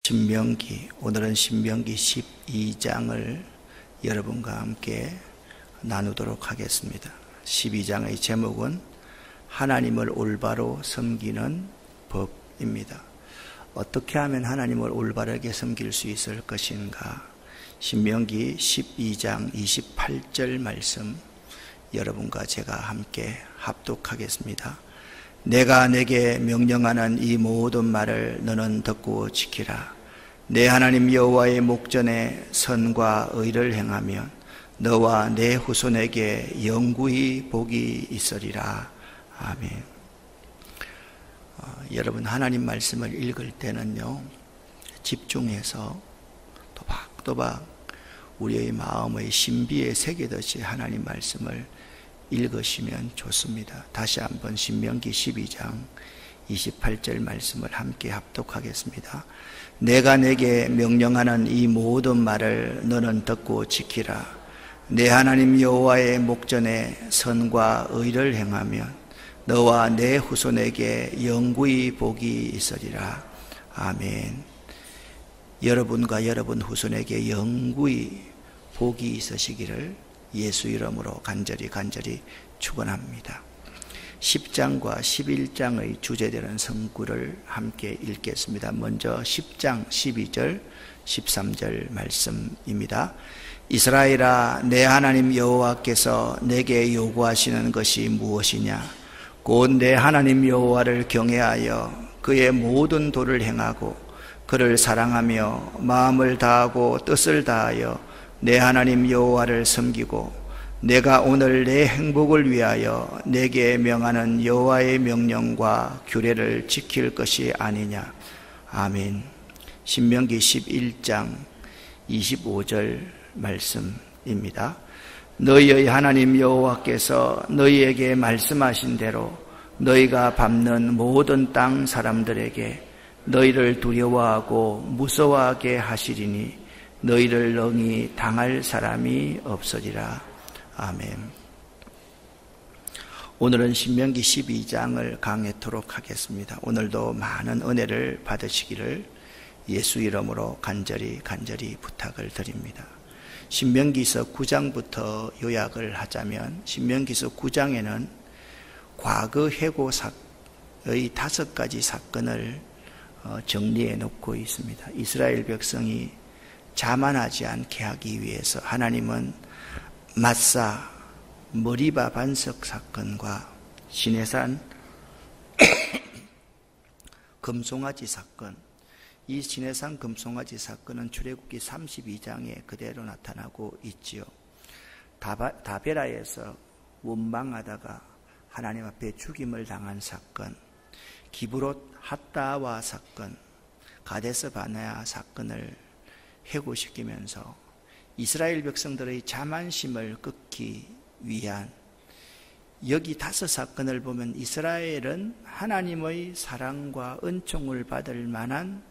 신명기, 오늘은 신명기 12장을 여러분과 함께 나누도록 하겠습니다. 12장의 제목은 하나님을 올바로 섬기는 법입니다. 어떻게 하면 하나님을 올바르게 섬길 수 있을 것인가? 신명기 12장 28절 말씀 여러분과 제가 함께 합독하겠습니다. 내가 내게 명령하는 이 모든 말을 너는 듣고 지키라. 내 하나님 여호와의 목전에 선과 의를 행하면 너와 내 후손에게 영구히 복이 있으리라. 아멘. 여러분, 하나님 말씀을 읽을 때는요, 집중해서 또박또박 우리의 마음의 신비에 새기듯이 하나님 말씀을 읽으시면 좋습니다. 다시 한번 신명기 12장 28절 말씀을 함께 합독하겠습니다. 내가 내게 명령하는 이 모든 말을 너는 듣고 지키라. 내 하나님 여호와의 목전에 선과 의를 행하면 너와 내 후손에게 영구히 복이 있으리라. 아멘. 여러분과 여러분 후손에게 영구히 복이 있으시기를 예수 이름으로 간절히 축원합니다. 10장과 11장의 주제되는 성구를 함께 읽겠습니다. 먼저 10장 12절 13절 말씀입니다. 이스라엘아, 내 하나님 여호와께서 내게 요구하시는 것이 무엇이냐? 곧 내 하나님 여호와를 경외하여 그의 모든 도를 행하고 그를 사랑하며 마음을 다하고 뜻을 다하여 내 하나님 여호와를 섬기고 내가 오늘 내 행복을 위하여 내게 명하는 여호와의 명령과 규례를 지킬 것이 아니냐. 아멘. 신명기 11장 25절 말씀입니다. 너희의 하나님 여호와께서 너희에게 말씀하신 대로 너희가 밟는 모든 땅 사람들에게 너희를 두려워하고 무서워하게 하시리니 너희를 능히 당할 사람이 없으리라. 아멘. 오늘은 신명기 12장을 강해토록 하겠습니다. 오늘도 많은 은혜를 받으시기를 예수 이름으로 간절히 부탁을 드립니다. 신명기서 9장부터 요약을 하자면 신명기서 9장에는 과거 해고의 5가지 사건을 정리해 놓고 있습니다. 이스라엘 백성이 자만하지 않게 하기 위해서 하나님은 마사 머리바 반석 사건과 시내산 금송아지 사건, 이 시내산 금송아지 사건은 출애굽기 32장에 그대로 나타나고 있지요. 다베라에서 원망하다가 하나님 앞에 죽임을 당한 사건, 기브롯 핫다와 사건, 가데스 바네아 사건을 해고시키면서 이스라엘 백성들의 자만심을 꺾기 위한 여기 5 사건을 보면 이스라엘은 하나님의 사랑과 은총을 받을 만한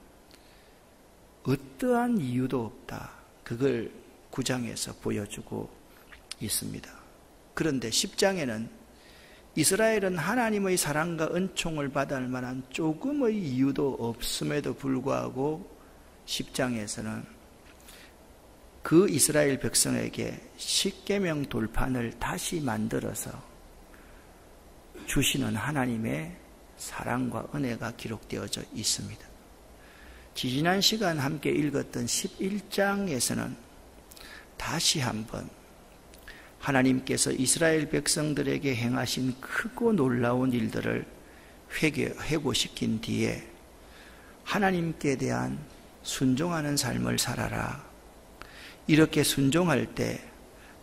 어떠한 이유도 없다. 그걸 9장에서 보여주고 있습니다. 그런데 10장에는 이스라엘은 하나님의 사랑과 은총을 받을 만한 조금의 이유도 없음에도 불구하고 10장에서는 그 이스라엘 백성에게 십계명 돌판을 다시 만들어서 주시는 하나님의 사랑과 은혜가 기록되어져 있습니다. 지난 시간 함께 읽었던 11장에서는 다시 한번 하나님께서 이스라엘 백성들에게 행하신 크고 놀라운 일들을 회고시킨 뒤에 하나님께 대한 순종하는 삶을 살아라. 이렇게 순종할 때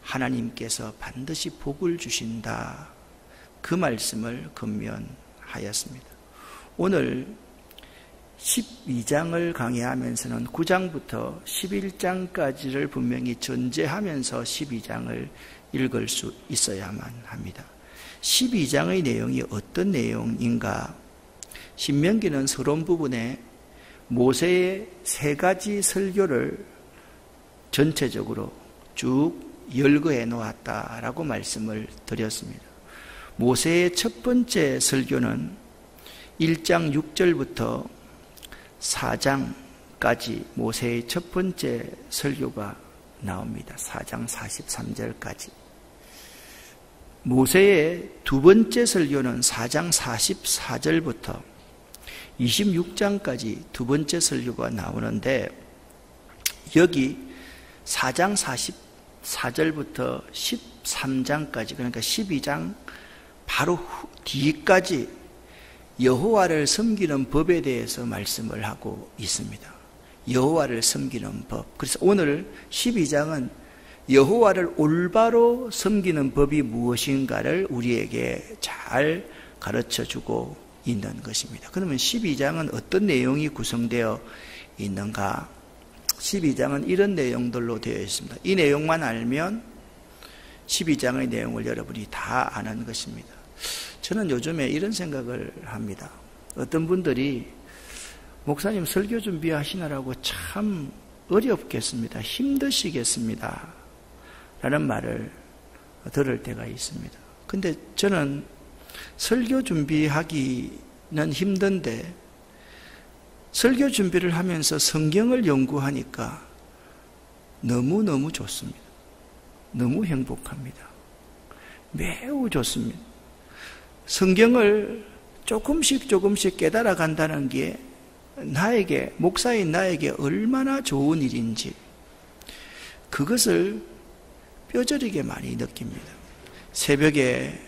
하나님께서 반드시 복을 주신다. 그 말씀을 권면하였습니다. 오늘 12장을 강의하면서는 9장부터 11장까지를 분명히 전제하면서 12장을 읽을 수 있어야만 합니다. 12장의 내용이 어떤 내용인가? 신명기는 서론 부분에 모세의 3가지 설교를 전체적으로 쭉 열거해 놓았다라고 말씀을 드렸습니다. 모세의 첫 번째 설교는 1장 6절부터 4장 43절까지 모세의 첫 번째 설교가 나옵니다. 4장 43절까지. 모세의 두 번째 설교는 4장 44절부터 26장까지 두 번째 설교가 나오는데, 여기 4장 44절부터 13장까지, 그러니까 12장 바로 뒤까지 여호와를 섬기는 법에 대해서 말씀을 하고 있습니다. 여호와를 섬기는 법. 그래서 오늘 12장은 여호와를 올바로 섬기는 법이 무엇인가를 우리에게 잘 가르쳐주고 있는 것입니다. 그러면 12장은 어떤 내용이 구성되어 있는가? 12장은 이런 내용들로 되어 있습니다. 이 내용만 알면 12장의 내용을 여러분이 다 아는 것입니다. 저는 요즘에 이런 생각을 합니다. 어떤 분들이 목사님 설교 준비하시느라고 참 어렵겠습니다. 힘드시겠습니다. 라는 말을 들을 때가 있습니다. 근데 저는 설교 준비하기는 힘든데 설교 준비를 하면서 성경을 연구하니까 너무너무 좋습니다. 너무 행복합니다. 매우 좋습니다. 성경을 조금씩 깨달아 간다는 게 나에게, 목사인 나에게 얼마나 좋은 일인지 그것을 뼈저리게 많이 느낍니다. 새벽에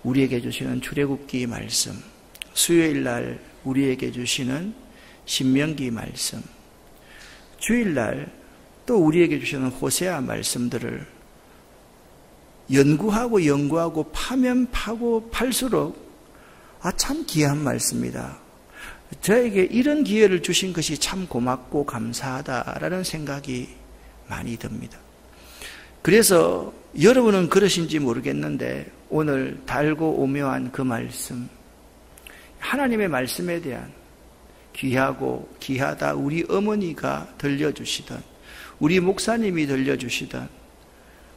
우리에게 주시는 출애굽기 말씀, 수요일날 우리에게 주시는 신명기 말씀, 주일날 또 우리에게 주시는 호세아 말씀들을 연구하고 파면 파고 팔수록 참 귀한 말씀이다. 저에게 이런 기회를 주신 것이 참 고맙고 감사하다라는 생각이 많이 듭니다. 그래서 여러분은 그러신지 모르겠는데 오늘 달고 오묘한 그 말씀, 하나님의 말씀에 대한 귀하고 귀하다 우리 어머니가 들려주시던, 우리 목사님이 들려주시던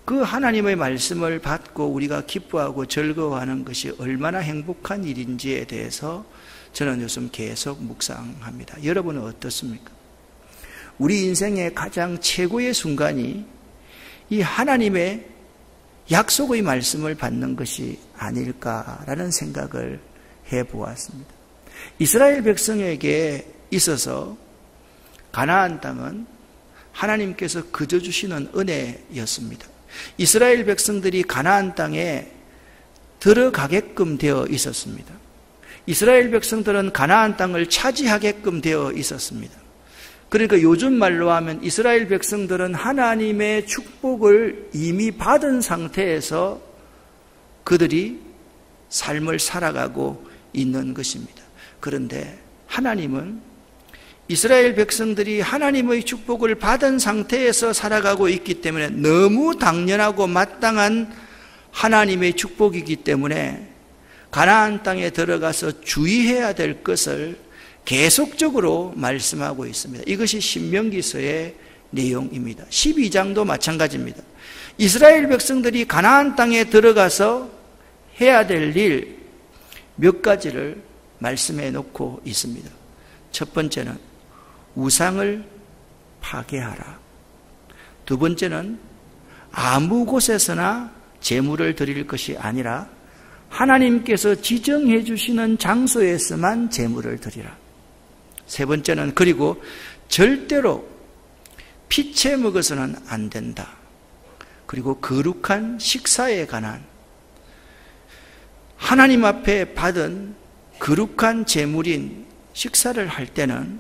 그 하나님의 말씀을 받고 우리가 기뻐하고 즐거워하는 것이 얼마나 행복한 일인지에 대해서 저는 요즘 계속 묵상합니다. 여러분은 어떻습니까? 우리 인생의 가장 최고의 순간이 이 하나님의 약속의 말씀을 받는 것이 아닐까라는 생각을 해보았습니다. 이스라엘 백성에게 있어서 가나안 땅은 하나님께서 그저 주시는 은혜였습니다. 이스라엘 백성들이 가나안 땅에 들어가게끔 되어 있었습니다. 이스라엘 백성들은 가나안 땅을 차지하게끔 되어 있었습니다. 그러니까 요즘 말로 하면 이스라엘 백성들은 하나님의 축복을 이미 받은 상태에서 그들이 삶을 살아가고 있는 것입니다. 그런데 하나님은 이스라엘 백성들이 하나님의 축복을 받은 상태에서 살아가고 있기 때문에 너무 당연하고 마땅한 하나님의 축복이기 때문에 가나안 땅에 들어가서 주의해야 될 것을 계속적으로 말씀하고 있습니다. 이것이 신명기서의 내용입니다. 12장도 마찬가지입니다. 이스라엘 백성들이 가나안 땅에 들어가서 해야 될 일 몇 가지를 말씀해 놓고 있습니다. 첫 번째는 우상을 파괴하라. 두 번째는 아무 곳에서나 제물을 드릴 것이 아니라 하나님께서 지정해 주시는 장소에서만 제물을 드리라. 세 번째는 그리고 절대로 피채 먹어서는 안 된다. 그리고 거룩한 식사에 관한 하나님 앞에 받은 거룩한 제물인 식사를 할 때는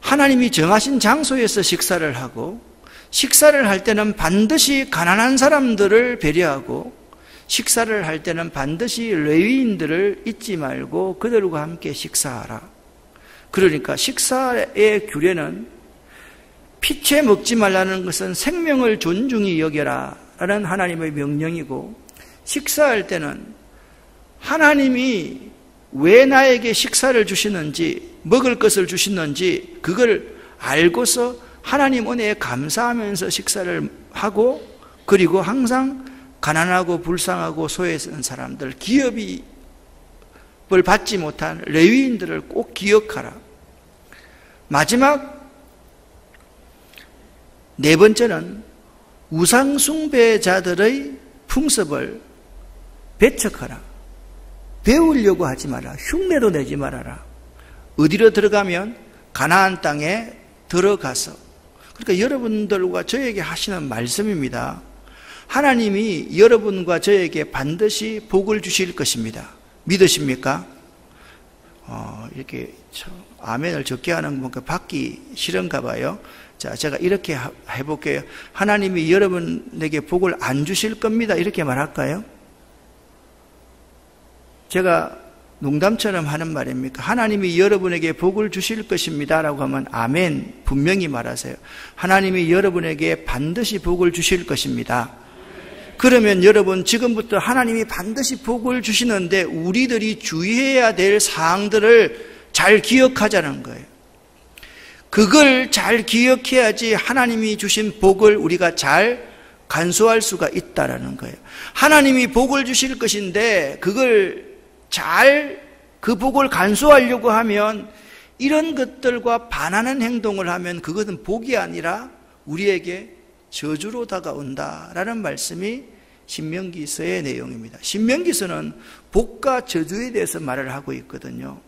하나님이 정하신 장소에서 식사를 하고, 식사를 할 때는 반드시 가난한 사람들을 배려하고, 식사를 할 때는 반드시 레위인들을 잊지 말고 그들과 함께 식사하라. 그러니까 식사의 규례는 피채 먹지 말라는 것은 생명을 존중히 여겨라 라는 하나님의 명령이고, 식사할 때는 하나님이 왜 나에게 식사를 주시는지, 먹을 것을 주시는지 그걸 알고서 하나님 은혜에 감사하면서 식사를 하고, 그리고 항상 가난하고 불쌍하고 소외된 사람들, 기업을 받지 못한 레위인들을 꼭 기억하라. 마지막 네 번째는 우상숭배자들의 풍습을 배척하라. 배우려고 하지 마라. 흉내도 내지 말아라. 어디로 들어가면 가나안 땅에 들어가서, 그러니까 여러분들과 저에게 하시는 말씀입니다. 하나님이 여러분과 저에게 반드시 복을 주실 것입니다. 믿으십니까? 이렇게 아멘을 적게 하는 거 받기 싫은가 봐요. 자, 제가 이렇게 해볼게요. 하나님이 여러분에게 복을 안 주실 겁니다. 이렇게 말할까요? 제가 농담처럼 하는 말입니까? 하나님이 여러분에게 복을 주실 것입니다 라고 하면 아멘 분명히 말하세요. 하나님이 여러분에게 반드시 복을 주실 것입니다. 그러면 여러분, 지금부터 하나님이 반드시 복을 주시는데 우리들이 주의해야 될 사항들을 잘 기억하자는 거예요. 그걸 잘 기억해야지 하나님이 주신 복을 우리가 잘 간수할 수가 있다라는 거예요. 하나님이 복을 주실 것인데 그걸 그 복을 간수하려고 하면 이런 것들과 반하는 행동을 하면 그것은 복이 아니라 우리에게 저주로 다가온다라는 말씀이 신명기서의 내용입니다. 신명기서는 복과 저주에 대해서 말을 하고 있거든요.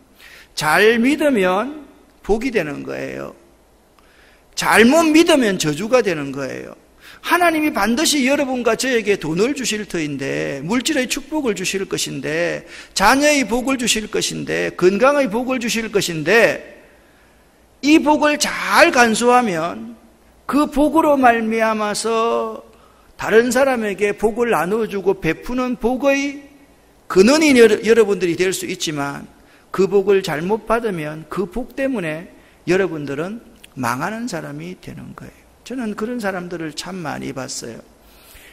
잘 믿으면 복이 되는 거예요. 잘못 믿으면 저주가 되는 거예요. 하나님이 반드시 여러분과 저에게 돈을 주실 터인데, 물질의 축복을 주실 것인데, 자녀의 복을 주실 것인데, 건강의 복을 주실 것인데, 이 복을 잘 간수하면 그 복으로 말미암아서 다른 사람에게 복을 나눠주고 베푸는 복의 근원이 여러분들이 될 수 있지만, 그 복을 잘못 받으면 그 복 때문에 여러분들은 망하는 사람이 되는 거예요. 저는 그런 사람들을 참 많이 봤어요.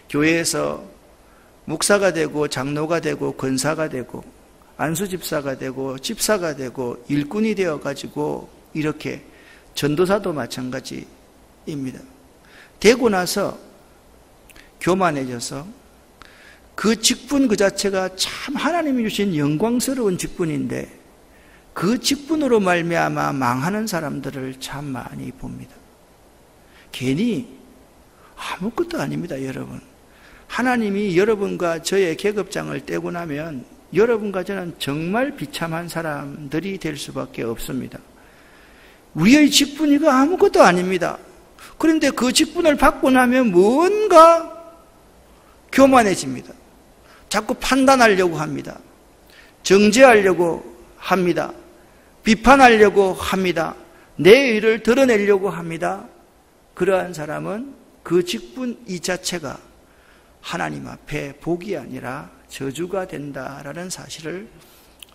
교회에서 목사가 되고 장로가 되고 권사가 되고 안수집사가 되고 집사가 되고 일꾼이 되어가지고 이렇게, 전도사도 마찬가지입니다. 되고 나서 교만해져서 그 직분 그 자체가 참 하나님이 주신 영광스러운 직분인데 그 직분으로 말미암아 망하는 사람들을 참 많이 봅니다. 괜히 아무것도 아닙니다, 여러분. 하나님이 여러분과 저의 계급장을 떼고 나면 여러분과 저는 정말 비참한 사람들이 될 수밖에 없습니다. 우리의 직분이가 아무것도 아닙니다. 그런데 그 직분을 받고 나면 뭔가 교만해집니다. 자꾸 판단하려고 합니다. 정죄하려고 합니다. 비판하려고 합니다. 내 의를 드러내려고 합니다. 그러한 사람은 그 직분 이 자체가 하나님 앞에 복이 아니라 저주가 된다라는 사실을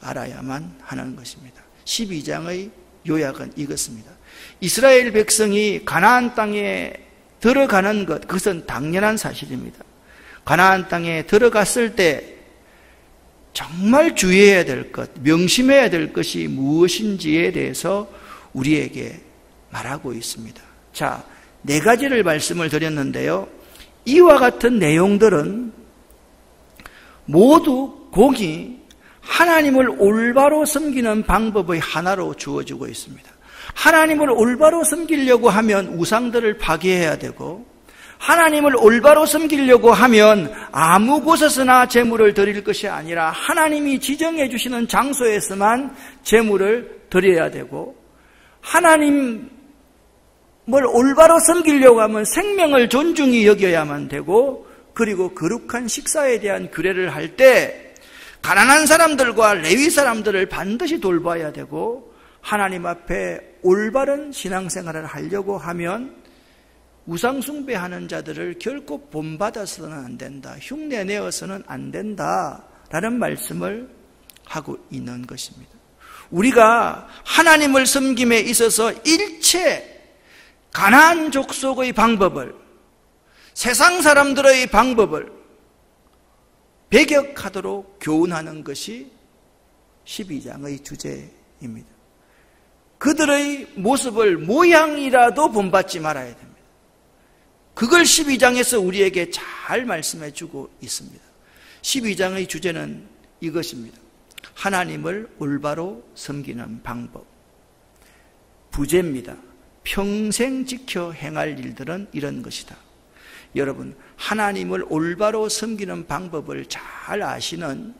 알아야만 하는 것입니다. 12장의 요약은 이것입니다. 이스라엘 백성이 가나안 땅에 들어가는 것, 그것은 당연한 사실입니다. 가나안 땅에 들어갔을 때 정말 주의해야 될 것, 명심해야 될 것이 무엇인지에 대해서 우리에게 말하고 있습니다. 자, 4가지를 말씀을 드렸는데요. 이와 같은 내용들은 모두 곡이 하나님을 올바로 섬기는 방법의 하나로 주어지고 있습니다. 하나님을 올바로 섬기려고 하면 우상들을 파괴해야 되고, 하나님을 올바로 섬기려고 하면 아무 곳에서나 제물을 드릴 것이 아니라 하나님이 지정해 주시는 장소에서만 제물을 드려야 되고, 하나님을 올바로 섬기려고 하면 생명을 존중히 여겨야만 되고, 그리고 거룩한 식사에 대한 규례를 할 때 가난한 사람들과 레위 사람들을 반드시 돌봐야 되고, 하나님 앞에 올바른 신앙생활을 하려고 하면 우상숭배하는 자들을 결코 본받아서는 안 된다, 흉내내어서는 안 된다라는 말씀을 하고 있는 것입니다. 우리가 하나님을 섬김에 있어서 일체 가나안 족속의 방법을, 세상 사람들의 방법을 배격하도록 교훈하는 것이 12장의 주제입니다. 그들의 모습을 모양이라도 본받지 말아야 됩니다. 그걸 12장에서 우리에게 잘 말씀해 주고 있습니다. 12장의 주제는 이것입니다. 하나님을 올바로 섬기는 방법. 부제입니다. 평생 지켜 행할 일들은 이런 것이다. 여러분, 하나님을 올바로 섬기는 방법을 잘 아시는,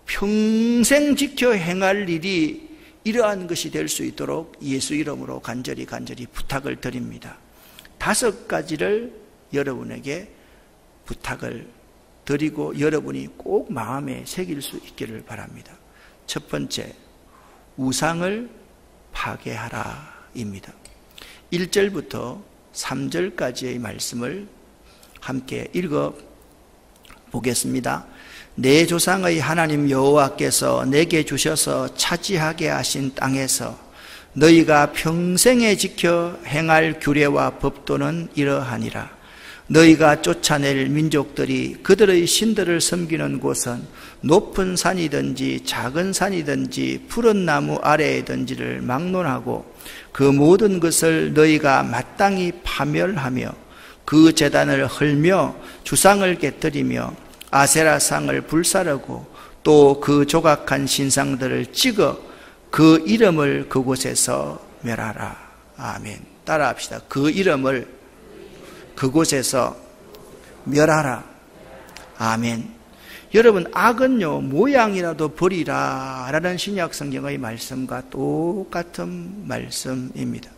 평생 지켜 행할 일이 이러한 것이 될 수 있도록 예수 이름으로 간절히 부탁을 드립니다. 5가지를 여러분에게 부탁을 드리고 여러분이 꼭 마음에 새길 수 있기를 바랍니다. 첫 번째, 우상을 파괴하라 입니다. 1절부터 3절까지의 말씀을 함께 읽어 보겠습니다. 내 조상의 하나님 여호와께서 내게 주셔서 차지하게 하신 땅에서 너희가 평생에 지켜 행할 규례와 법도는 이러하니라. 너희가 쫓아낼 민족들이 그들의 신들을 섬기는 곳은 높은 산이든지 작은 산이든지 푸른 나무 아래이든지를 막론하고 그 모든 것을 너희가 마땅히 파멸하며 그 제단을 헐며 주상을 깨뜨리며 아세라상을 불사르고 또 그 조각한 신상들을 찍어 그 이름을 그곳에서 멸하라. 아멘. 따라합시다. 그 이름을 그곳에서 멸하라. 아멘. 여러분, 악은요 모양이라도 버리라 라는 신약 성경의 말씀과 똑같은 말씀입니다.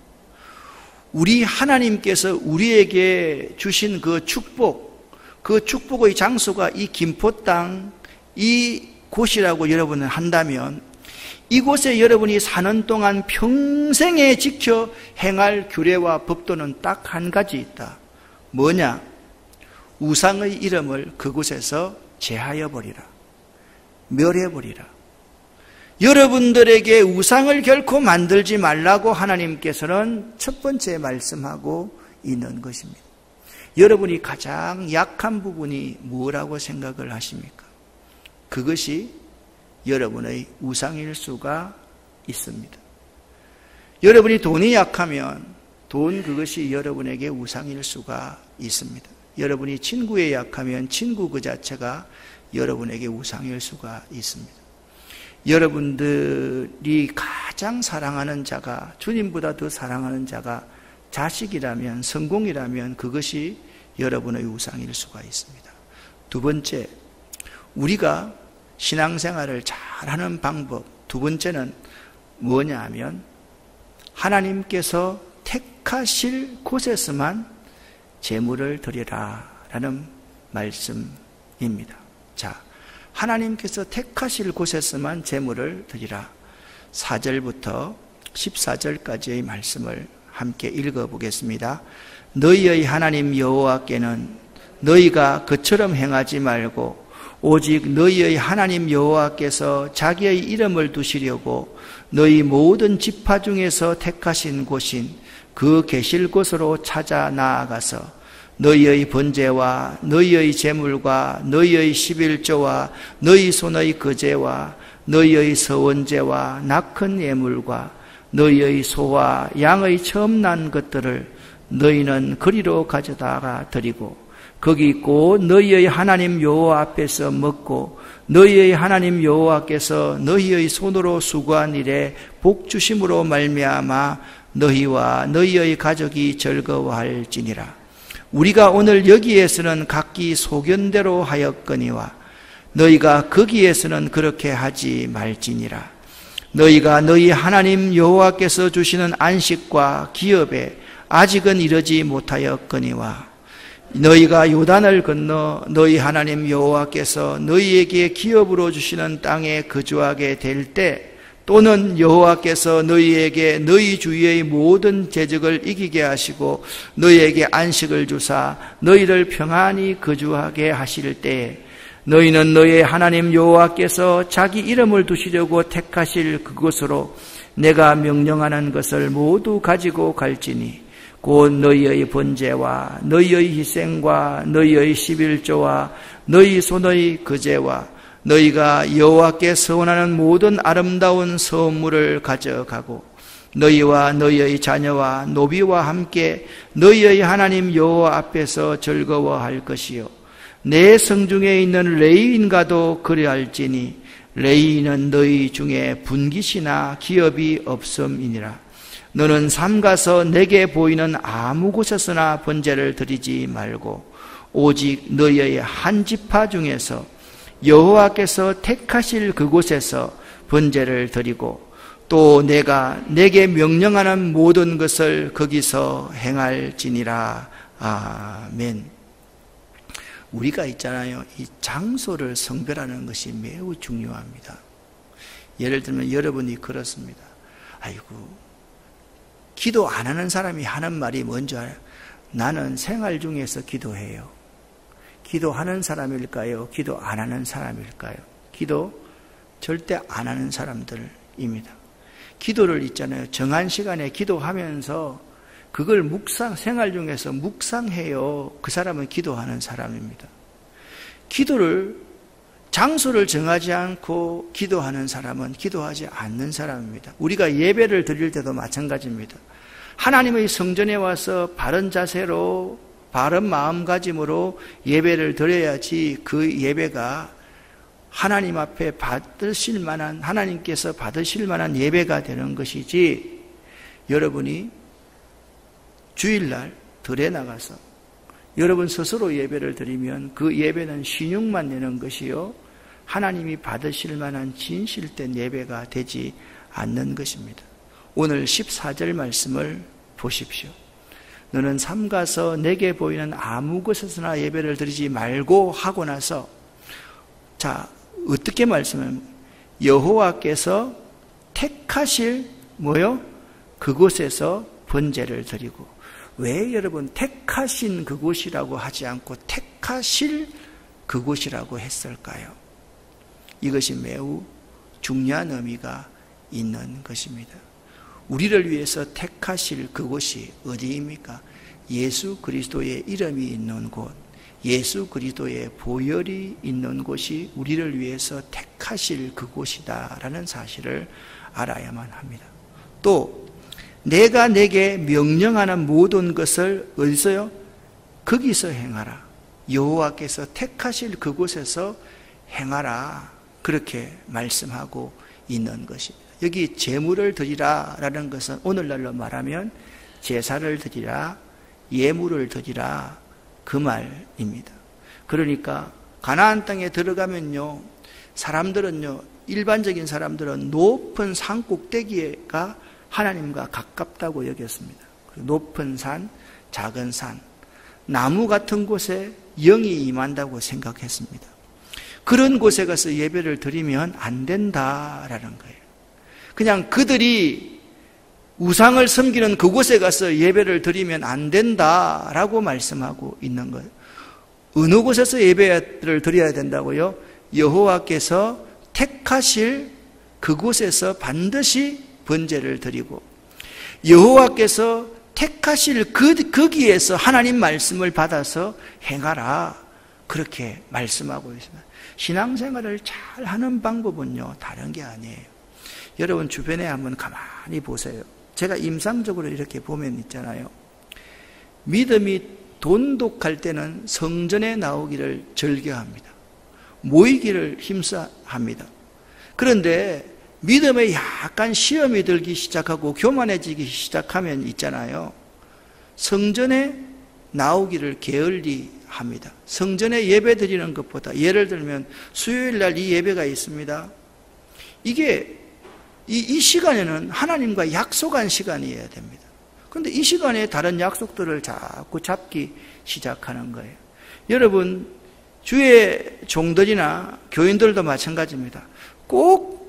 우리 하나님께서 우리에게 주신 그 축복의 장소가 이 김포 땅, 이 곳이라고 여러분은 한다면 이곳에 여러분이 사는 동안 평생에 지켜 행할 규례와 법도는 딱 한 가지 있다. 뭐냐? 우상의 이름을 그곳에서 제하여 버리라. 멸해 버리라. 여러분들에게 우상을 결코 만들지 말라고 하나님께서는 첫 번째 말씀하고 있는 것입니다. 여러분이 가장 약한 부분이 뭐라고 생각을 하십니까? 그것이 여러분의 우상일 수가 있습니다. 여러분이 돈이 약하면 그것이 여러분에게 우상일 수가 있습니다. 여러분이 친구에 약하면 친구 그 자체가 여러분에게 우상일 수가 있습니다. 여러분들이 가장 사랑하는 자가, 주님보다 더 사랑하는 자가 자식이라면, 성공이라면 그것이 여러분의 우상일 수가 있습니다. 두 번째, 우리가 신앙생활을 잘하는 방법, 두 번째는 뭐냐 하면 하나님께서 택하실 곳에서만 제물을 드리라 라는 말씀입니다. 자, 하나님께서 택하실 곳에서만 제물을 드리라. 4절부터 14절까지의 말씀을 함께 읽어보겠습니다. 너희의 하나님 여호와께는 너희가 그처럼 행하지 말고 오직 너희의 하나님 여호와께서 자기의 이름을 두시려고 너희 모든 지파 중에서 택하신 곳인 그 계실 곳으로 찾아 나아가서 너희의 번제와 너희의 제물과 너희의 11조와 너희 손의 거제와 너희의 서원제와 낙헌 예물과 너희의 소와 양의 처음 난 것들을 너희는 거리로 가져다가 드리고 거기 곧 너희의 하나님 여호와 앞에서 먹고 너희의 하나님 여호와께서 너희의 손으로 수고한 일에 복 주심으로 말미암아 너희와 너희의 가족이 즐거워할지니라. 우리가 오늘 여기에서는 각기 소견대로 하였거니와 너희가 거기에서는 그렇게 하지 말지니라. 너희가 너희 하나님 여호와께서 주시는 안식과 기업에 아직은 이르지 못하였거니와 너희가 요단을 건너 너희 하나님 여호와께서 너희에게 기업으로 주시는 땅에 거주하게 될 때 또는 여호와께서 너희에게 너희 주위의 모든 대적을 이기게 하시고 너희에게 안식을 주사 너희를 평안히 거주하게 하실 때에 너희는 너희의 하나님 여호와께서 자기 이름을 두시려고 택하실 그곳으로 내가 명령하는 것을 모두 가지고 갈지니 곧 너희의 번제와 너희의 희생과 너희의 11조와 너희 손의 거제와 너희가 여호와께 서원하는 모든 아름다운 선물을 가져가고 너희와 너희의 자녀와 노비와 함께 너희의 하나님 여호와 앞에서 즐거워할 것이요 내 성중에 있는 레위인과도 그리할지니 레위인은 너희 중에 분깃이나 기업이 없음이니라. 너는 삼가서 내게 보이는 아무 곳에서나 번제를 드리지 말고 오직 너희의 한 지파 중에서 여호와께서 택하실 그곳에서 번제를 드리고 또 내가 내게 명령하는 모든 것을 거기서 행할지니라. 아멘. 우리가 있잖아요. 이 장소를 성별하는 것이 매우 중요합니다. 예를 들면 여러분이 그렇습니다. 아이고, 기도 안 하는 사람이 하는 말이 뭔지 알아요? 나는 생활 중에서 기도해요. 기도하는 사람일까요? 기도 안 하는 사람일까요? 기도 절대 안 하는 사람들입니다. 기도를 있잖아요. 정한 시간에 기도하면서 그걸 생활 중에서 묵상해요. 그 사람은 기도하는 사람입니다. 장소를 정하지 않고 기도하는 사람은 기도하지 않는 사람입니다. 우리가 예배를 드릴 때도 마찬가지입니다. 하나님의 성전에 와서 바른 자세로, 바른 마음가짐으로 예배를 드려야지 그 예배가 하나님 앞에 하나님께서 받으실 만한 예배가 되는 것이지, 여러분이 주일날 들에 나가서 여러분 스스로 예배를 드리면 그 예배는 신용만 내는 것이요, 하나님이 받으실 만한 진실된 예배가 되지 않는 것입니다. 오늘 14절 말씀을 보십시오. 너는 삼가서 내게 보이는 아무 곳에서나 예배를 드리지 말고 하고 나서, 자, 어떻게 말씀을, 여호와께서 택하실 그곳에서 번제를 드리고. 왜 여러분 택하신 그곳이라고 하지 않고 택하실 그곳이라고 했을까요? 이것이 매우 중요한 의미가 있는 것입니다. 우리를 위해서 택하실 그곳이 어디입니까? 예수 그리스도의 이름이 있는 곳, 예수 그리스도의 보혈이 있는 곳이 우리를 위해서 택하실 그곳이다라는 사실을 알아야만 합니다. 또 내가 내게 명령하는 모든 것을 어디서요? 거기서 행하라. 여호와께서 택하실 그곳에서 행하라. 그렇게 말씀하고 있는 것입니다. 여기 제물을 드리라라는 것은 오늘날로 말하면 제사를 드리라, 예물을 드리라, 그 말입니다. 그러니까 가나안 땅에 들어가면요, 일반적인 사람들은 높은 산 꼭대기가 하나님과 가깝다고 여겼습니다. 높은 산, 작은 산, 나무 같은 곳에 영이 임한다고 생각했습니다. 그런 곳에 가서 예배를 드리면 안 된다라는 거예요. 그냥 그들이 우상을 섬기는 그곳에 가서 예배를 드리면 안 된다라고 말씀하고 있는 거예요. 어느 곳에서 예배를 드려야 된다고요? 여호와께서 택하실 그곳에서 반드시 번제를 드리고, 여호와께서 택하실 거기에서 하나님 말씀을 받아서 행하라. 그렇게 말씀하고 있습니다. 신앙생활을 잘 하는 방법은요, 다른 게 아니에요. 여러분 주변에 한번 가만히 보세요. 제가 임상적으로 이렇게 보면 있잖아요. 믿음이 돈독할 때는 성전에 나오기를 즐겨합니다. 모이기를 힘써합니다. 그런데 믿음에 약간 시험이 들기 시작하고 교만해지기 시작하면 있잖아요. 성전에 나오기를 게을리합니다. 성전에 예배 드리는 것보다, 예를 들면 수요일 날 이 예배가 있습니다. 이게 이 시간에는 하나님과 약속한 시간이어야 됩니다. 그런데 이 시간에 다른 약속들을 자꾸 잡기 시작하는 거예요. 여러분, 주의 종들이나 교인들도 마찬가지입니다. 꼭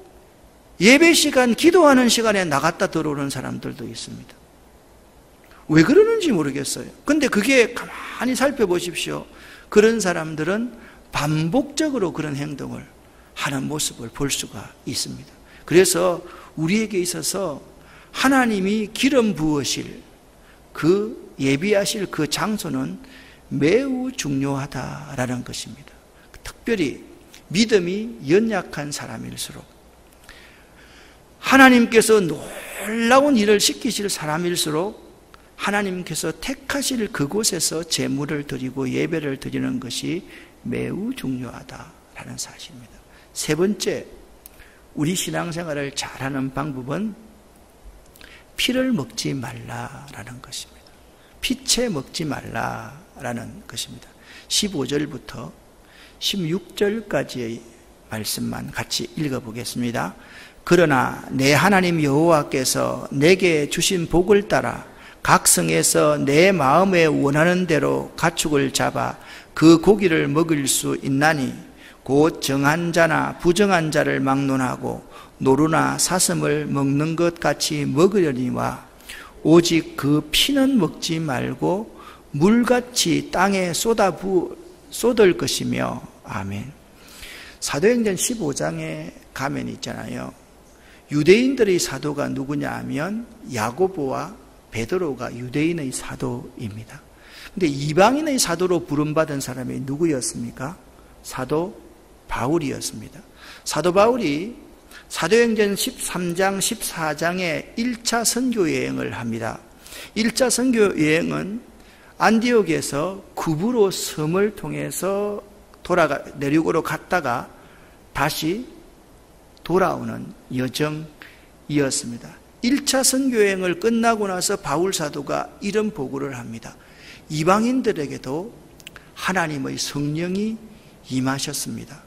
예배 시간, 기도하는 시간에 나갔다 들어오는 사람들도 있습니다. 왜 그러는지 모르겠어요. 근데 그게 가만히 살펴보십시오. 그런 사람들은 반복적으로 그런 행동을 하는 모습을 볼 수가 있습니다. 그래서 우리에게 있어서 하나님이 기름 부으실 그 예비하실 그 장소는 매우 중요하다라는 것입니다. 특별히 믿음이 연약한 사람일수록, 하나님께서 놀라운 일을 시키실 사람일수록 하나님께서 택하실 그곳에서 제물을 드리고 예배를 드리는 것이 매우 중요하다라는 사실입니다. 세 번째, 우리 신앙생활을 잘하는 방법은 피를 먹지 말라라는 것입니다. 피채 먹지 말라라는 것입니다. 15절부터 16절까지의 말씀만 같이 읽어보겠습니다. 그러나 내 하나님 여호와께서 내게 주신 복을 따라 각 성에서 내 마음에 원하는 대로 가축을 잡아 그 고기를 먹을 수 있나니 곧 정한 자나 부정한 자를 막론하고 노루나 사슴을 먹는 것 같이 먹으려니와 오직 그 피는 먹지 말고 물같이 땅에 쏟을 것이며. 아멘. 사도행전 15장에 가면 있잖아요. 유대인들의 사도가 누구냐 하면 야고보와 베드로가 유대인의 사도입니다. 근데 이방인의 사도로 부름받은 사람이 누구였습니까? 사도 바울이었습니다. 사도 바울이 사도행전 13장, 14장에 1차 선교 여행을 합니다. 1차 선교 여행은 안디옥에서 구브로 섬을 통해서 내륙으로 갔다가 다시 돌아오는 여정이었습니다. 1차 선교 여행을 끝나고 나서 바울 사도가 이런 보고를 합니다. 이방인들에게도 하나님의 성령이 임하셨습니다.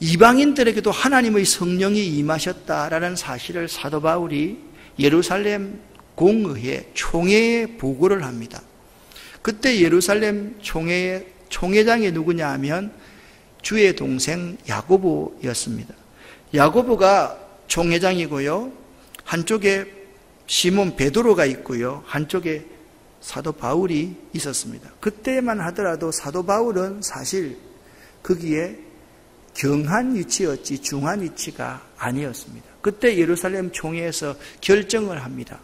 이방인들에게도 하나님의 성령이 임하셨다라는 사실을 사도 바울이 예루살렘 공의회 총회에 보고를 합니다. 그때 예루살렘 총회장이 누구냐 하면 주의 동생 야고보였습니다. 야고보가 총회장이고요, 한쪽에 시몬 베드로가 있고요, 한쪽에 사도 바울이 있었습니다. 그때만 하더라도 사도 바울은 사실 거기에 경한 위치였지 중한 위치가 아니었습니다. 그때 예루살렘 총회에서 결정을 합니다.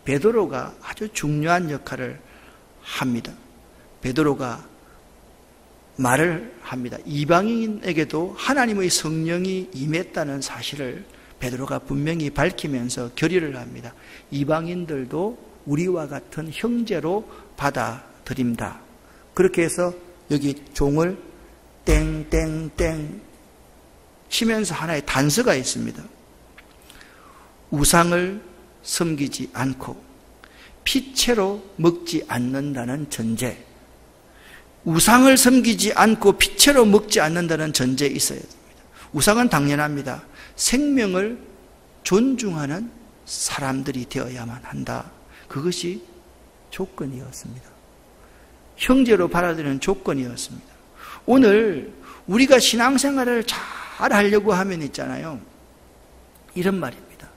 베드로가 아주 중요한 역할을 합니다. 베드로가 말을 합니다. 이방인에게도 하나님의 성령이 임했다는 사실을 베드로가 분명히 밝히면서 결의를 합니다. 이방인들도 우리와 같은 형제로 받아들인다. 그렇게 해서 여기 종을 땡땡땡 치면서 하나의 단서가 있습니다. 우상을 섬기지 않고 피채로 먹지 않는다는 전제. 우상을 섬기지 않고 피채로 먹지 않는다는 전제에 있어야 됩니다. 우상은 당연합니다. 생명을 존중하는 사람들이 되어야만 한다. 그것이 조건이었습니다. 형제로 받아들이는 조건이었습니다. 오늘 우리가 신앙생활을 잘 하려고 하면 있잖아요. 이런 말입니다.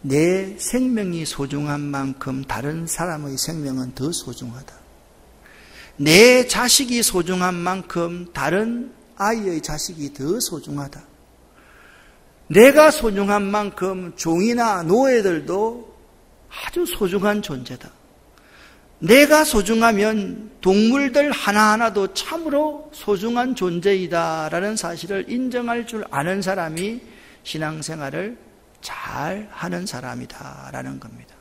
내 생명이 소중한 만큼 다른 사람의 생명은 더 소중하다. 내 자식이 소중한 만큼 다른 아이의 자식이 더 소중하다. 내가 소중한 만큼 종이나 노예들도 아주 소중한 존재다. 내가 소중하면 동물들 하나하나도 참으로 소중한 존재이다라는 사실을 인정할 줄 아는 사람이 신앙생활을 잘 하는 사람이다라는 겁니다.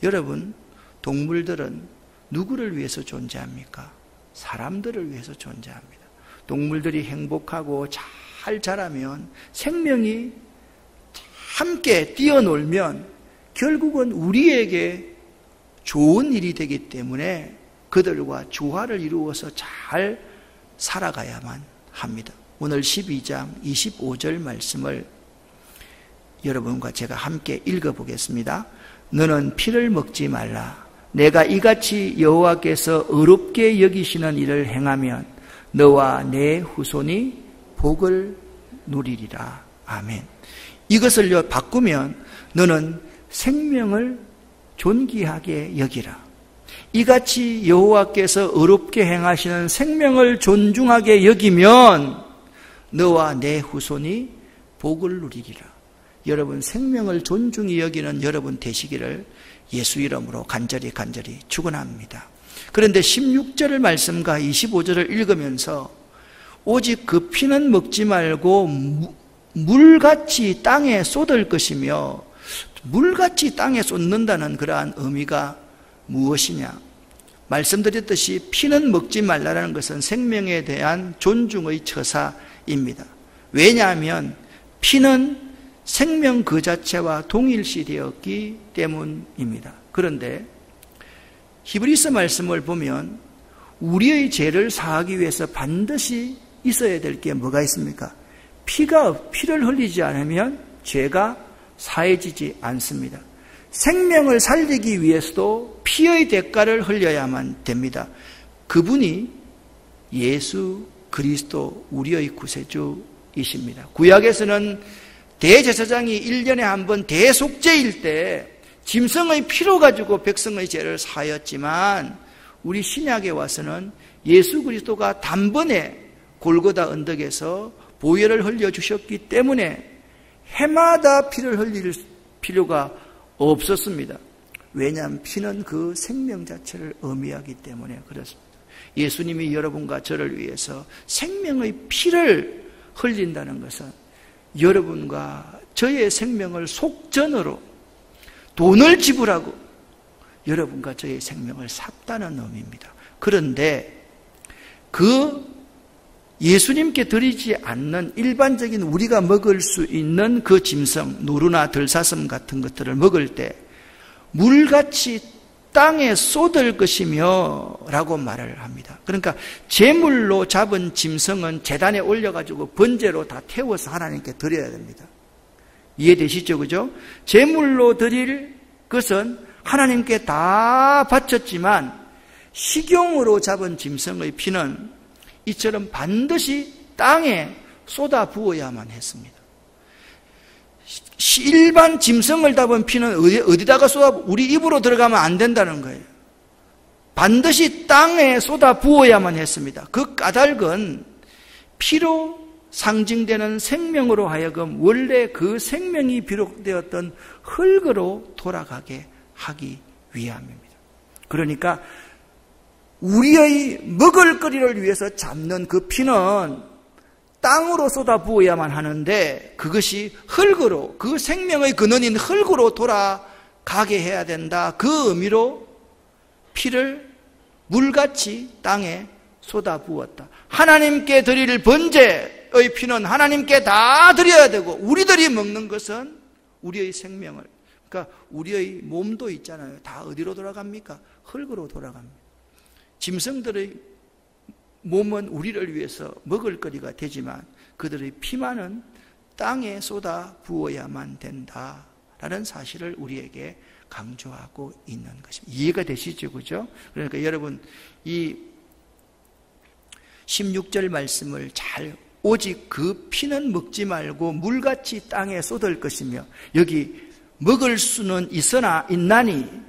여러분, 동물들은 누구를 위해서 존재합니까? 사람들을 위해서 존재합니다. 동물들이 행복하고 잘 자라면, 생명이 함께 뛰어놀면 결국은 우리에게 좋은 일이 되기 때문에 그들과 조화를 이루어서 잘 살아가야만 합니다. 오늘 12장 25절 말씀을 여러분과 제가 함께 읽어보겠습니다. 너는 피를 먹지 말라. 내가 이같이 여호와께서 의롭게 여기시는 일을 행하면 너와 내 후손이 복을 누리리라. 아멘. 이것을 바꾸면 너는 생명을 존귀하게 여기라. 이같이 여호와께서 의롭게 행하시는 생명을 존중하게 여기면 너와 내 후손이 복을 누리리라. 여러분, 생명을 존중히 여기는 여러분 되시기를 예수 이름으로 간절히 축원합니다. 그런데 16절 말씀과 25절을 읽으면서 오직 그 피는 먹지 말고 물같이 땅에 쏟을 것이며, 물같이 땅에 쏟는다는 그러한 의미가 무엇이냐? 말씀드렸듯이 피는 먹지 말라는 것은 생명에 대한 존중의 처사입니다. 왜냐하면 피는 생명 그 자체와 동일시 되었기 때문입니다. 그런데 히브리서 말씀을 보면 우리의 죄를 사하기 위해서 반드시 있어야 될 게 뭐가 있습니까? 피를 흘리지 않으면 죄가 사해지지 않습니다. 생명을 살리기 위해서도 피의 대가를 흘려야만 됩니다. 그분이 예수 그리스도 우리의 구세주이십니다. 구약에서는 대제사장이 1년에 한 번 대속죄일 때 짐승의 피로 가지고 백성의 죄를 사하였지만 우리 신약에 와서는 예수 그리스도가 단번에 골고다 언덕에서 보혈을 흘려주셨기 때문에 해마다 피를 흘릴 필요가 없었습니다. 왜냐하면 피는 그 생명 자체를 의미하기 때문에 그렇습니다. 예수님이 여러분과 저를 위해서 생명의 피를 흘린다는 것은 여러분과 저의 생명을 속전으로 돈을 지불하고 여러분과 저의 생명을 샀다는 의미입니다. 그런데 그 예수님께 드리지 않는 일반적인 우리가 먹을 수 있는 그 짐승, 노루나 들사슴 같은 것들을 먹을 때 물같이 땅에 쏟을 것이며 라고 말을 합니다. 그러니까 제물로 잡은 짐승은 제단에 올려가지고 번제로 다 태워서 하나님께 드려야 됩니다. 이해되시죠? 그죠? 제물로 드릴 것은 하나님께 다 바쳤지만 식용으로 잡은 짐승의 피는 이처럼 반드시 땅에 쏟아 부어야만 했습니다. 일반 짐승을 잡은 피는 어디다가 쏟아 우리 입으로 들어가면 안 된다는 거예요. 반드시 땅에 쏟아 부어야만 했습니다. 그 까닭은 피로 상징되는 생명으로 하여금 원래 그 생명이 비록되었던 흙으로 돌아가게 하기 위함입니다. 그러니까 우리의 먹을거리를 위해서 잡는 그 피는 땅으로 쏟아 부어야만 하는데 그것이 흙으로, 그 생명의 근원인 흙으로 돌아가게 해야 된다. 그 의미로 피를 물같이 땅에 쏟아 부었다. 하나님께 드릴 번제의 피는 하나님께 다 드려야 되고 우리들이 먹는 것은 우리의 생명을, 그러니까 우리의 몸도 있잖아요. 다 어디로 돌아갑니까? 흙으로 돌아갑니다. 짐승들의 몸은 우리를 위해서 먹을거리가 되지만 그들의 피만은 땅에 쏟아 부어야만 된다라는 사실을 우리에게 강조하고 있는 것입니다. 이해가 되시죠? 그죠? 그러니까 여러분 이 16절 말씀을 잘, 오직 그 피는 먹지 말고 물같이 땅에 쏟을 것이며, 여기 먹을 수는 있나니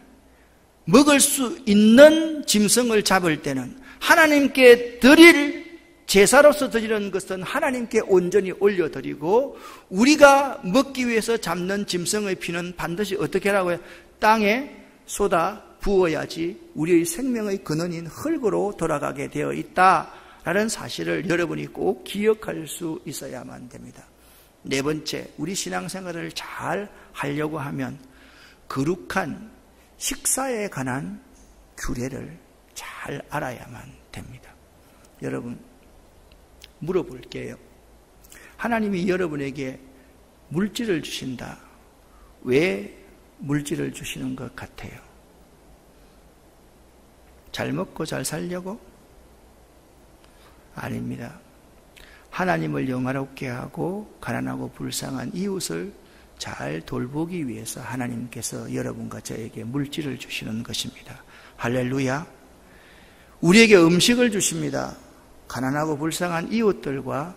먹을 수 있는 짐승을 잡을 때는 하나님께 드릴 제사로서 드리는 것은 하나님께 온전히 올려드리고 우리가 먹기 위해서 잡는 짐승의 피는 반드시 어떻게 하라고요? 땅에 쏟아 부어야지 우리의 생명의 근원인 흙으로 돌아가게 되어 있다라는 사실을 여러분이 꼭 기억할 수 있어야만 됩니다. 네 번째, 우리 신앙생활을 잘 하려고 하면 거룩한 식사에 관한 규례를 잘 알아야만 됩니다. 여러분, 물어볼게요. 하나님이 여러분에게 물질을 주신다. 왜 물질을 주시는 것 같아요? 잘 먹고 잘 살려고? 아닙니다. 하나님을 영화롭게 하고 가난하고 불쌍한 이웃을 잘 돌보기 위해서 하나님께서 여러분과 저에게 물질을 주시는 것입니다. 할렐루야. 우리에게 음식을 주십니다. 가난하고 불쌍한 이웃들과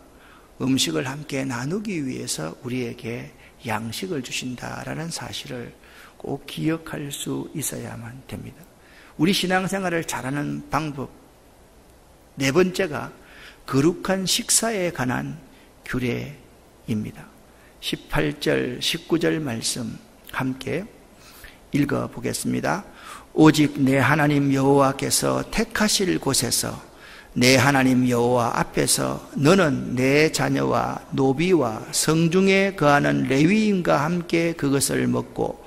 음식을 함께 나누기 위해서 우리에게 양식을 주신다라는 사실을 꼭 기억할 수 있어야만 됩니다. 우리 신앙생활을 잘하는 방법 네 번째가 거룩한 식사에 관한 규례입니다. 18절, 19절 말씀 함께 읽어보겠습니다. 오직 내 하나님 여호와께서 택하실 곳에서 내 하나님 여호와 앞에서 너는 내 자녀와 노비와 성중에 거하는 레위인과 함께 그것을 먹고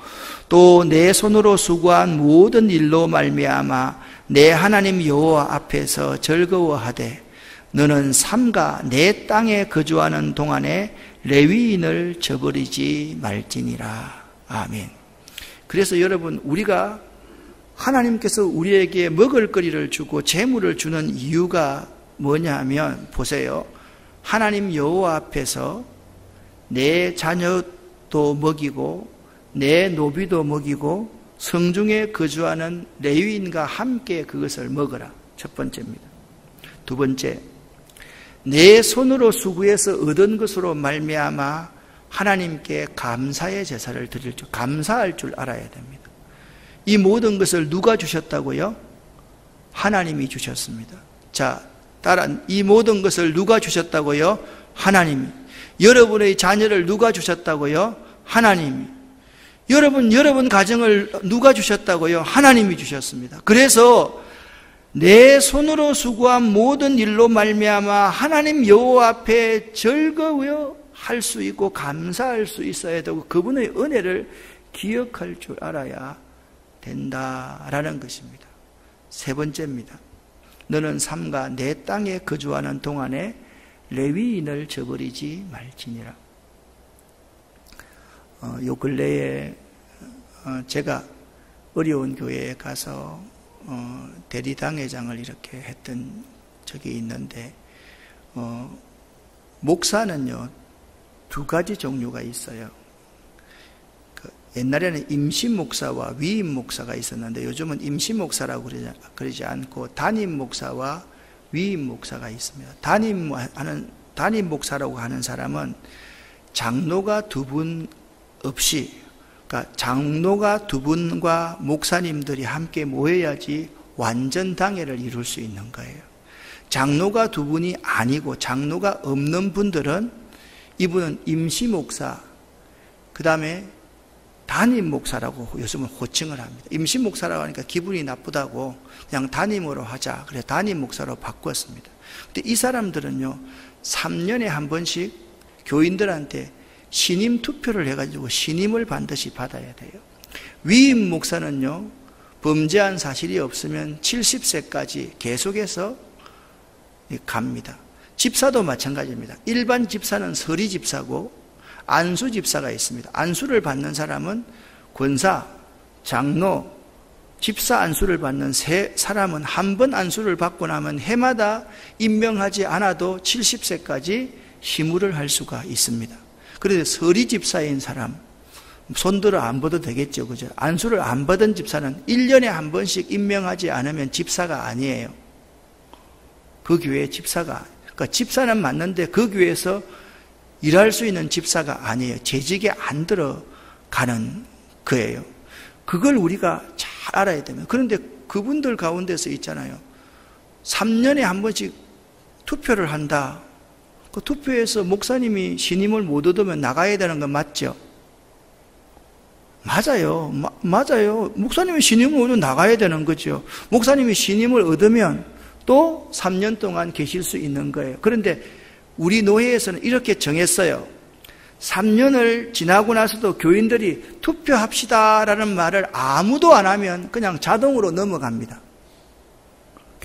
또 내 손으로 수고한 모든 일로 말미암아 내 하나님 여호와 앞에서 즐거워하되 너는 삼가 내 땅에 거주하는 동안에 레위인을 저버리지 말지니라. 아멘. 그래서 여러분, 우리가 하나님께서 우리에게 먹을거리를 주고 재물을 주는 이유가 뭐냐 하면, 보세요. 하나님 여호와 앞에서 내 자녀도 먹이고 내 노비도 먹이고 성중에 거주하는 레위인과 함께 그것을 먹으라. 첫 번째입니다. 두 번째, 내 손으로 수고해서 얻은 것으로 말미암아 하나님께 감사의 제사를 드릴 줄, 감사할 줄 알아야 됩니다. 이 모든 것을 누가 주셨다고요? 하나님이 주셨습니다. 자, 따라 이 모든 것을 누가 주셨다고요? 하나님이. 여러분의 자녀를 누가 주셨다고요? 하나님이. 여러분 가정을 누가 주셨다고요? 하나님이 주셨습니다. 그래서 내 손으로 수고한 모든 일로 말미암아 하나님 여호와 앞에 즐거워 할 수 있고 감사할 수 있어야 되고 그분의 은혜를 기억할 줄 알아야 된다라는 것입니다. 세 번째입니다. 너는 삼가 내 땅에 거주하는 동안에 레위인을 저버리지 말지니라. 요 근래에 제가 어려운 교회에 가서 대리당회장을 이렇게 했던 적이 있는데, 목사는요 두 가지 종류가 있어요. 옛날에는 임신 목사와 위임 목사가 있었는데 요즘은 임신 목사라고 그러지 않고 담임 목사와 위임 목사가 있습니다. 담임 목사라고 하는 사람은 장로가 두 분 없이, 그러니까 장로가 두 분과 목사님들이 함께 모여야지 완전 당회를 이룰 수 있는 거예요. 장로가 두 분이 아니고 장로가 없는 분들은, 이분은 임시 목사, 그 다음에 담임 목사라고 요즘은 호칭을 합니다. 임시 목사라고 하니까 기분이 나쁘다고 그냥 담임으로 하자, 그래 담임 목사로 바꿨습니다. 근데 이 사람들은요 3년에 한 번씩 교인들한테 신임 투표를 해가지고 신임을 반드시 받아야 돼요. 위임 목사는요 범죄한 사실이 없으면 70세까지 계속해서 갑니다. 집사도 마찬가지입니다. 일반 집사는 서리 집사고 안수 집사가 있습니다. 안수를 받는 사람은 권사, 장로, 집사 안수를 받는 세 사람은 한 번 안수를 받고 나면 해마다 임명하지 않아도 70세까지 시무를 할 수가 있습니다. 그런데 서리 집사인 사람, 손들어 안 봐도 되겠죠, 그죠? 안수를 안 받은 집사는 1년에 한 번씩 임명하지 않으면 집사가 아니에요. 그 교회의 집사가, 그러니까 집사는 맞는데 그 교회에서 일할 수 있는 집사가 아니에요. 재직에 안 들어가는 거예요. 그걸 우리가 잘 알아야 됩니다. 그런데 그분들 가운데서 있잖아요. 3년에 한 번씩 투표를 한다. 그 투표에서 목사님이 신임을 못 얻으면 나가야 되는 건 맞죠? 맞아요. 맞아요. 목사님이 신임을 얻으면 나가야 되는 거죠. 목사님이 신임을 얻으면 또 3년 동안 계실 수 있는 거예요. 그런데 우리 노회에서는 이렇게 정했어요. 3년을 지나고 나서도 교인들이 투표합시다라는 말을 아무도 안 하면 그냥 자동으로 넘어갑니다.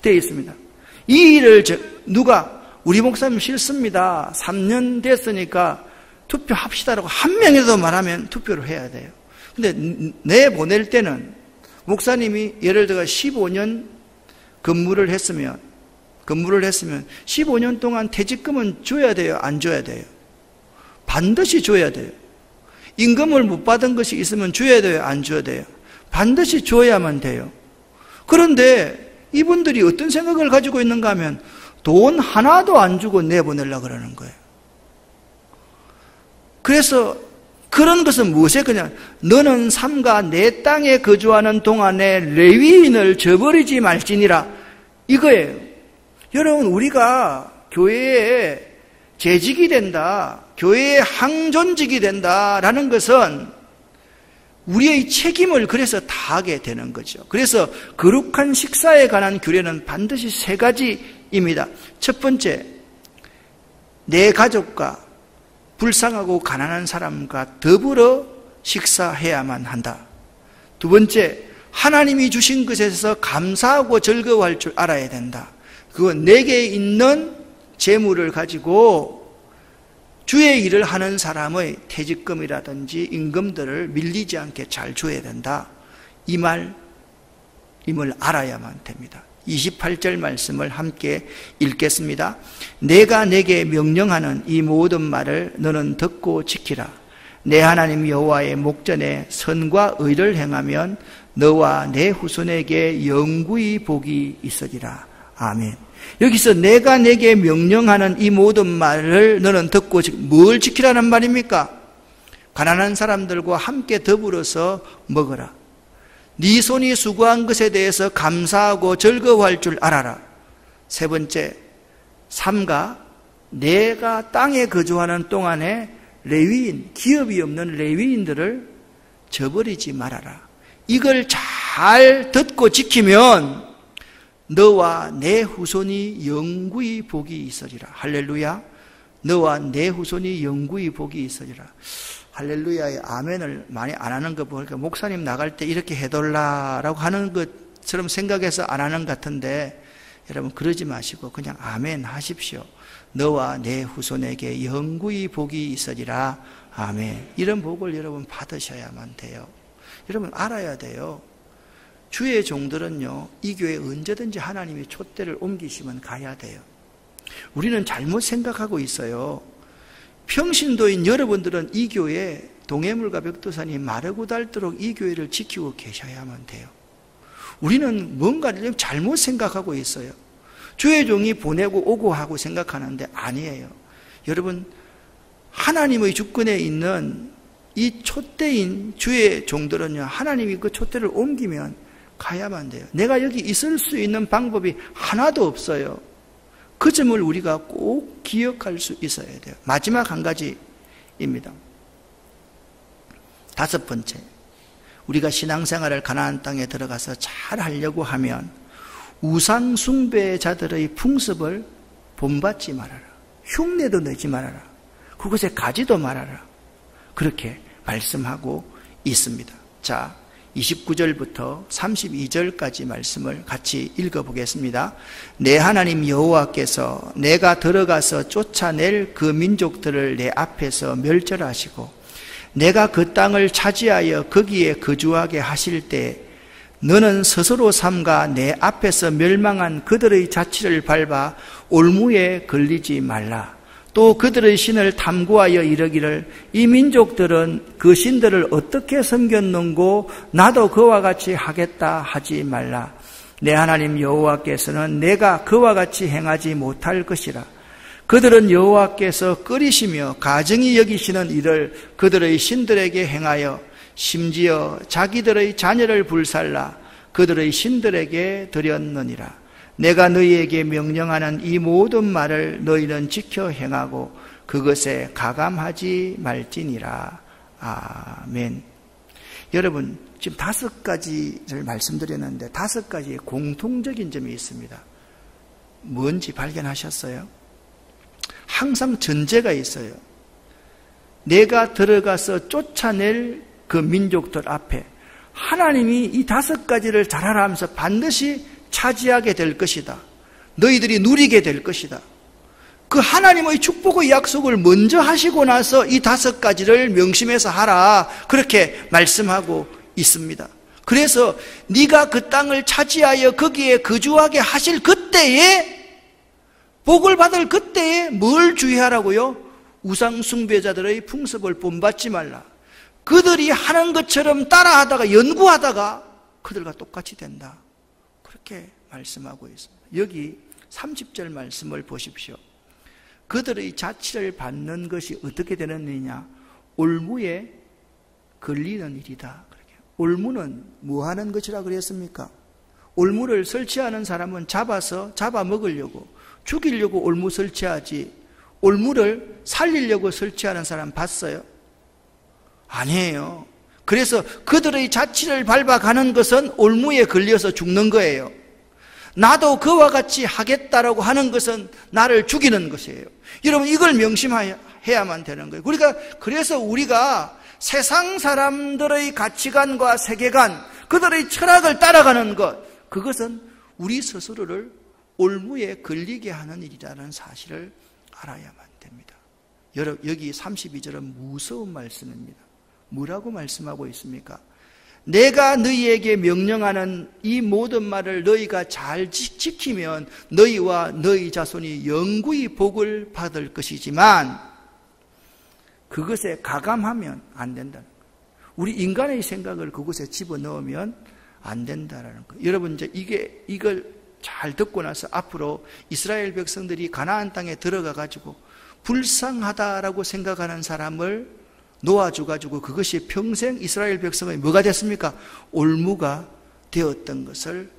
되어 있습니다. 이 일을 누가 우리 목사님 싫습니다. 3년 됐으니까 투표합시다라고 한 명이라도 말하면 투표를 해야 돼요. 근데 내보낼 때는 목사님이 예를 들어 15년 근무를 했으면 15년 동안 퇴직금은 줘야 돼요? 안 줘야 돼요? 반드시 줘야 돼요. 임금을 못 받은 것이 있으면 줘야 돼요? 안 줘야 돼요? 반드시 줘야만 돼요. 그런데 이분들이 어떤 생각을 가지고 있는가 하면 돈 하나도 안 주고 내보내려고 그러는 거예요. 그래서 그런 것은 무엇에 그냥 너는 삼가 내 땅에 거주하는 동안에 레위인을 저버리지 말지니라 이거예요. 여러분, 우리가 교회에 재직이 된다, 교회에 항존직이 된다라는 것은 우리의 책임을 그래서 다하게 되는 거죠. 그래서 거룩한 식사에 관한 규례는 반드시 3가지입니다. 첫 번째, 내 가족과 불쌍하고 가난한 사람과 더불어 식사해야만 한다. 두 번째, 하나님이 주신 것에서 감사하고 즐거워할 줄 알아야 된다. 그건 내게 있는 재물을 가지고 주의 일을 하는 사람의 퇴직금이라든지 임금들을 밀리지 않게 잘 줘야 된다. 이 말임을 알아야만 됩니다. 28절 말씀을 함께 읽겠습니다. 내가 내게 명령하는 이 모든 말을 너는 듣고 지키라. 내 하나님 여호와의 목전에 선과 의를 행하면 너와 내 후손에게 영구히 복이 있으리라. 아멘. 여기서 내가 내게 명령하는 이 모든 말을 너는 듣고 뭘 지키라는 말입니까? 가난한 사람들과 함께 더불어서 먹어라. 네 손이 수고한 것에 대해서 감사하고 즐거워할 줄 알아라. 세 번째, 삼가 내가 땅에 거주하는 동안에 레위인, 기업이 없는 레위인들을 저버리지 말아라. 이걸 잘 듣고 지키면 너와 내 후손이 영구히 복이 있으리라. 할렐루야. 너와 내 후손이 영구히 복이 있으리라. 할렐루야의 아멘을 많이 안 하는 거 보니까 목사님 나갈 때 이렇게 해달라라고 하는 것처럼 생각해서 안 하는 것 같은데, 여러분 그러지 마시고 그냥 아멘 하십시오. 너와 내 후손에게 영구히 복이 있으리라. 아멘. 이런 복을 여러분 받으셔야만 돼요. 여러분 알아야 돼요. 주의 종들은요, 이 교회에 언제든지 하나님이 촛대를 옮기시면 가야 돼요. 우리는 잘못 생각하고 있어요. 평신도인 여러분들은 이 교회 동해물과 벽도산이 마르고 닳도록 이 교회를 지키고 계셔야만 돼요. 우리는 뭔가를 잘못 생각하고 있어요. 주의 종이 보내고 오고 하고 생각하는데 아니에요. 여러분, 하나님의 주권에 있는 이 촛대인 주의 종들은요, 하나님이 그 촛대를 옮기면 가야만 돼요. 내가 여기 있을 수 있는 방법이 하나도 없어요. 그 점을 우리가 꼭 기억할 수 있어야 돼요. 마지막 한 가지입니다. 다섯 번째, 우리가 신앙생활을 가나안 땅에 들어가서 잘 하려고 하면 우상 숭배자들의 풍습을 본받지 말아라. 흉내도 내지 말아라. 그곳에 가지도 말아라. 그렇게 말씀하고 있습니다. 자, 29절부터 32절까지 말씀을 같이 읽어보겠습니다. 내 하나님 여호와께서 내가 들어가서 쫓아낼 그 민족들을 내 앞에서 멸절하시고 내가 그 땅을 차지하여 거기에 거주하게 하실 때 너는 스스로 삼가 내 앞에서 멸망한 그들의 자취를 밟아 올무에 걸리지 말라. 또 그들의 신을 탐구하여 이르기를 이 민족들은 그 신들을 어떻게 섬겼는고 나도 그와 같이 하겠다 하지 말라. 내 하나님 여호와께서는 내가 그와 같이 행하지 못할 것이라. 그들은 여호와께서 끓이시며 가증히 여기시는 일을 그들의 신들에게 행하여 심지어 자기들의 자녀를 불살라 그들의 신들에게 드렸느니라. 내가 너희에게 명령하는 이 모든 말을 너희는 지켜 행하고 그것에 가감하지 말지니라. 아멘. 여러분, 지금 5가지를 말씀드렸는데 5가지의 공통적인 점이 있습니다. 뭔지 발견하셨어요? 항상 전제가 있어요. 내가 들어가서 쫓아낼 그 민족들 앞에 하나님이 이 5가지를 잘하라 하면서 반드시 차지하게 될 것이다. 너희들이 누리게 될 것이다. 그 하나님의 축복의 약속을 먼저 하시고 나서 이 5가지를 명심해서 하라. 그렇게 말씀하고 있습니다. 그래서 네가 그 땅을 차지하여 거기에 거주하게 하실 그때에, 복을 받을 그때에 뭘 주의하라고요? 우상 숭배자들의 풍습을 본받지 말라. 그들이 하는 것처럼 따라하다가 연구하다가 그들과 똑같이 된다. 그렇게 말씀하고 있습니다. 여기 30절 말씀을 보십시오. 그들의 자취를 받는 것이 어떻게 되느냐? 올무에 걸리는 일이다. 올무는 뭐 하는 것이라 그랬습니까? 올무를 설치하는 사람은 잡아먹으려고, 죽이려고 올무 설치하지, 올무를 살리려고 설치하는 사람 봤어요? 아니에요. 그래서 그들의 자취를 밟아가는 것은 올무에 걸려서 죽는 거예요. 나도 그와 같이 하겠다라고 하는 것은 나를 죽이는 것이에요. 여러분, 이걸 명심해야만 되는 거예요. 그래서 우리가 세상 사람들의 가치관과 세계관, 그들의 철학을 따라가는 것, 그것은 우리 스스로를 올무에 걸리게 하는 일이라는 사실을 알아야만 됩니다. 여기 32절은 무서운 말씀입니다. 뭐라고 말씀하고 있습니까? 내가 너희에게 명령하는 이 모든 말을 너희가 잘 지키면 너희와 너희 자손이 영구히 복을 받을 것이지만 그것에 가감하면 안 된다는 거예요. 우리 인간의 생각을 그곳에 집어넣으면 안 된다는 거예요. 여러분 이제 이걸 잘 듣고 나서 앞으로 이스라엘 백성들이 가나안 땅에 들어가 가지고 불쌍하다라고 생각하는 사람을 놓아줘가지고 그것이 평생 이스라엘 백성의 뭐가 됐습니까? 올무가 되었던 것을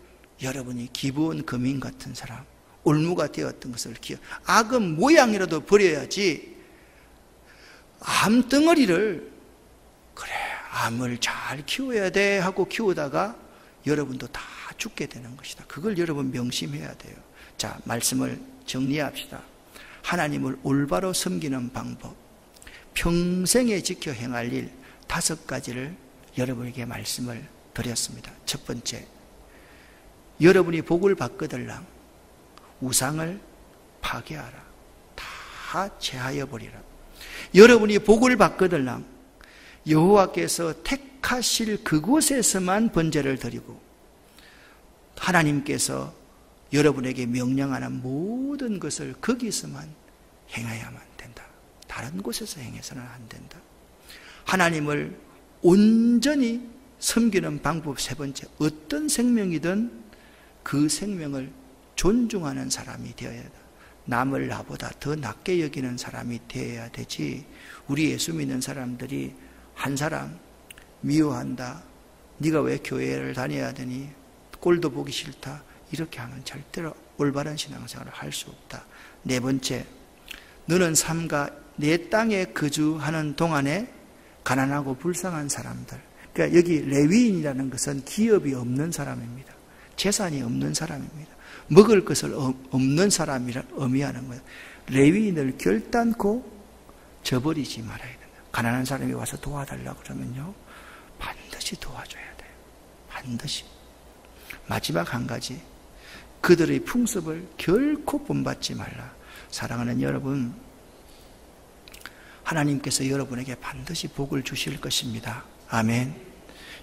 여러분이 기브온 거민 같은 사람, 올무가 되었던 것을 악은 모양이라도 버려야지 암덩어리를 그래 암을 잘 키워야 돼 하고 키우다가 여러분도 다 죽게 되는 것이다. 그걸 여러분 명심해야 돼요. 자, 말씀을 정리합시다. 하나님을 올바로 섬기는 방법, 평생에 지켜 행할 일 5가지를 여러분에게 말씀을 드렸습니다. 첫 번째, 여러분이 복을 받거들랑 우상을 파괴하라. 다 제하여 버리라. 여러분이 복을 받거들랑 여호와께서 택하실 그곳에서만 번제를 드리고 하나님께서 여러분에게 명령하는 모든 것을 거기서만 행해야만 된다. 다른 곳에서 행해서는 안 된다. 하나님을 온전히 섬기는 방법 세 번째, 어떤 생명이든 그 생명을 존중하는 사람이 되어야 한다. 남을 나보다 더 낮게 여기는 사람이 되어야 되지. 우리 예수 믿는 사람들이 한 사람 미워한다, 네가 왜 교회를 다녀야 되니, 꼴도 보기 싫다, 이렇게 하면 절대로 올바른 신앙생활을 할 수 없다. 네 번째, 너는 삼가 내 땅에 거주하는 동안에 가난하고 불쌍한 사람들, 그러니까 여기 레위인이라는 것은 기업이 없는 사람입니다. 재산이 없는 사람입니다. 먹을 것을 없는 사람이라 의미하는 거예요. 레위인을 결단코 저버리지 말아야 된다. 가난한 사람이 와서 도와달라고 그러면요, 반드시 도와줘야 돼요. 반드시. 마지막 한 가지, 그들의 풍습을 결코 본받지 말라. 사랑하는 여러분, 하나님께서 여러분에게 반드시 복을 주실 것입니다. 아멘.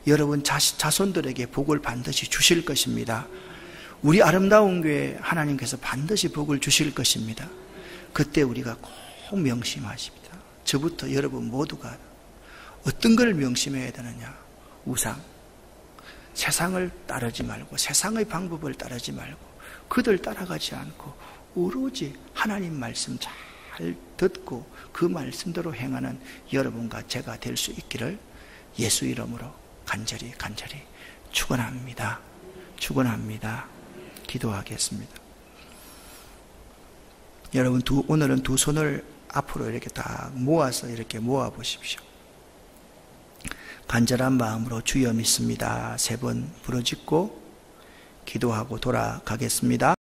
여러분 자손들에게 복을 반드시 주실 것입니다. 우리 아름다운 교회 하나님께서 반드시 복을 주실 것입니다. 그때 우리가 꼭 명심하십니다. 저부터 여러분 모두가 어떤 걸 명심해야 되느냐? 우상, 세상을 따르지 말고, 세상의 방법을 따르지 말고, 그들 따라가지 않고 오로지 하나님 말씀 잘 듣고 그 말씀대로 행하는 여러분과 제가 될 수 있기를 예수 이름으로 간절히 축원합니다. 축원합니다. 기도하겠습니다. 여러분 오늘은 두 손을 앞으로 이렇게 다 모아서 이렇게 모아 보십시오. 간절한 마음으로 주여 믿습니다 3번 부르짖고 기도하고 돌아가겠습니다.